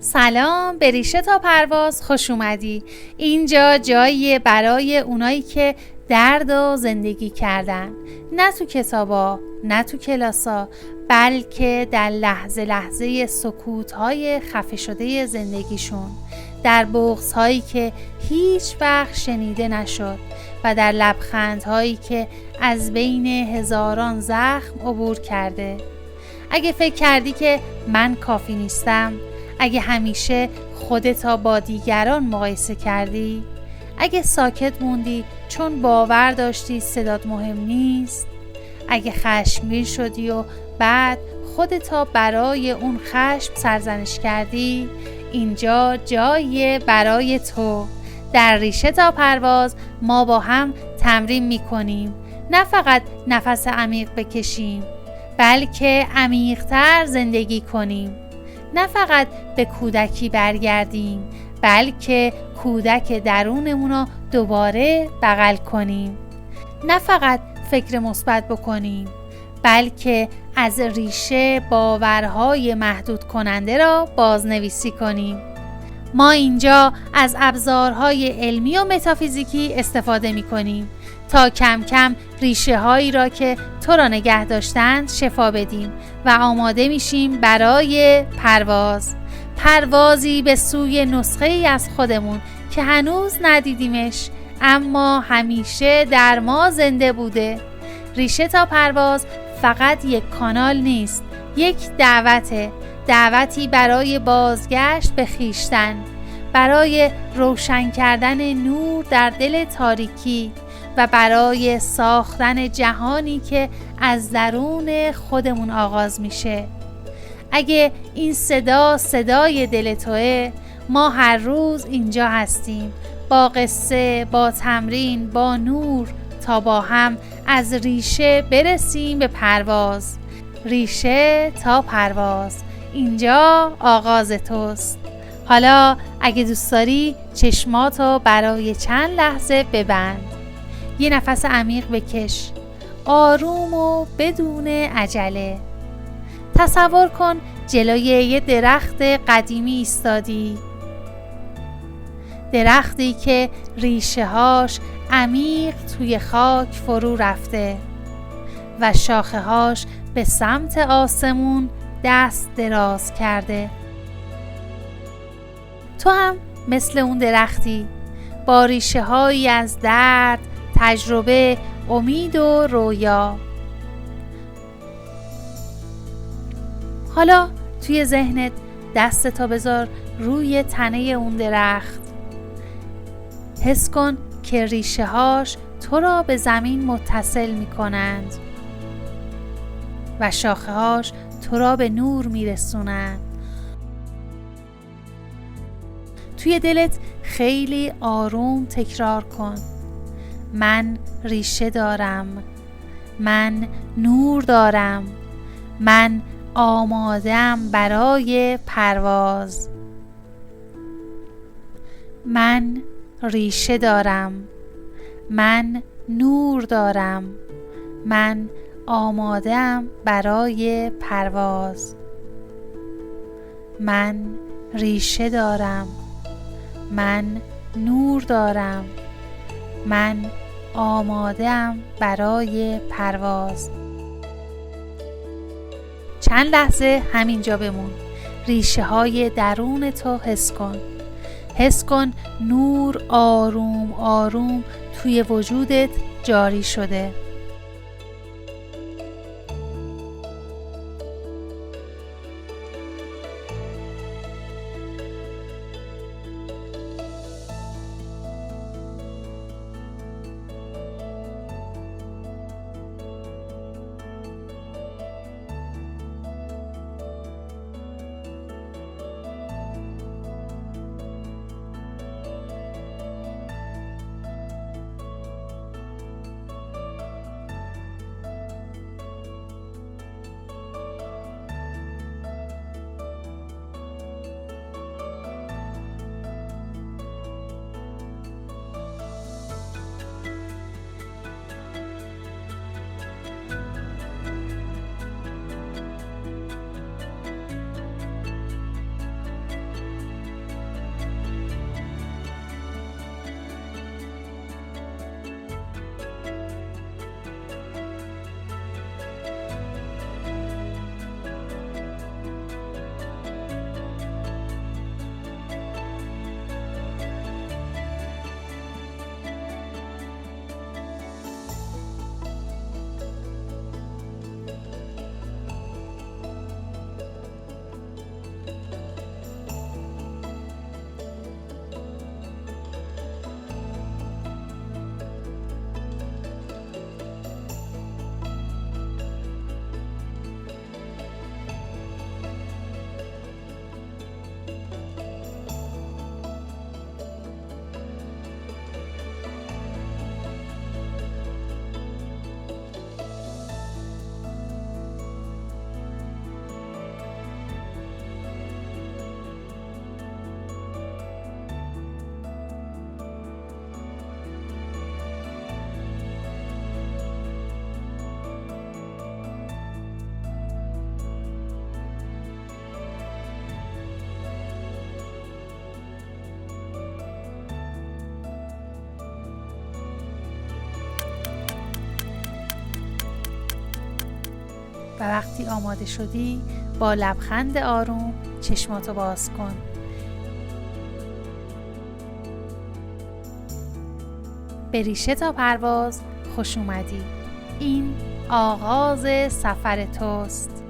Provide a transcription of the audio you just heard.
سلام، به ریشه تا پرواز خوش اومدی. اینجا جاییه برای اونایی که درد و زندگی کردن، نه تو کتابا، نه تو کلاسا، بلکه در لحظه لحظه سکوت‌های خفه شده زندگیشون، در بغض‌هایی که هیچ وقت شنیده نشد و در لبخندهایی که از بین هزاران زخم عبور کرده. اگه فکر کردی که من کافی نیستم، اگه همیشه خودت با دیگران مقایسه کردی، اگه ساکت موندی چون باور داشتی صدات مهم نیست، اگه خشمگین شدی و بعد خودت برای اون خشم سرزنش کردی، اینجا جاییه برای تو. در ریشه تا پرواز ما با هم تمرین میکنیم، نه فقط نفس عمیق بکشیم، بلکه عمیق‌تر زندگی کنیم. نه فقط به کودکی برگردیم، بلکه کودک درونمون رو دوباره بغل کنیم. نه فقط فکر مثبت بکنیم، بلکه از ریشه باورهای محدود کننده را بازنویسی کنیم. ما اینجا از ابزارهای علمی و متافیزیکی استفاده می کنیم تا کم کم ریشه هایی را که تو را نگه داشتند شفا بدیم و آماده میشیم برای پروازی به سوی نسخه ای از خودمون که هنوز ندیدیمش، اما همیشه در ما زنده بوده. ریشه تا پرواز فقط یک کانال نیست، یک دعوتی برای بازگشت به خویشتن، برای روشن کردن نور در دل تاریکی و برای ساختن جهانی که از درون خودمون آغاز میشه. اگه این صدای دل توئه، ما هر روز اینجا هستیم، با قصه، با تمرین، با نور، تا با هم از ریشه برسیم به پرواز. ریشه تا پرواز، اینجا آغاز توست. حالا اگه دوست داری چشماتو برای چند لحظه ببند، یه نفس عمیق بکش، آروم و بدون عجله. تصور کن جلوی یه درخت قدیمی ایستادی، درختی که ریشه هاش عمیق توی خاک فرو رفته و شاخه هاش به سمت آسمون دست دراز کرده. تو هم مثل اون درختی، با ریشه هایی از درد، تجربه، امید و رویا. حالا توی ذهنت دستتو بذار روی تنه اون درخت. حس کن که ریشه هاش تو را به زمین متصل می کنند و شاخه هاش تو را به نور می رسونند. توی دلت خیلی آروم تکرار کن: من ریشه دارم، من نور دارم، من آماده‌ام برای پرواز. من ریشه دارم، من نور دارم، من آماده‌ام برای پرواز. من ریشه دارم، من نور دارم، من آماده‌ام برای پرواز. چند لحظه همینجا بمون. ریشه های درون تو حس کن. حس کن نور آروم آروم توی وجودت جاری شده. و وقتی آماده شدی با لبخند آروم چشماتو باز کن. به ریشه تا پرواز خوش اومدی. این آغاز سفر توست.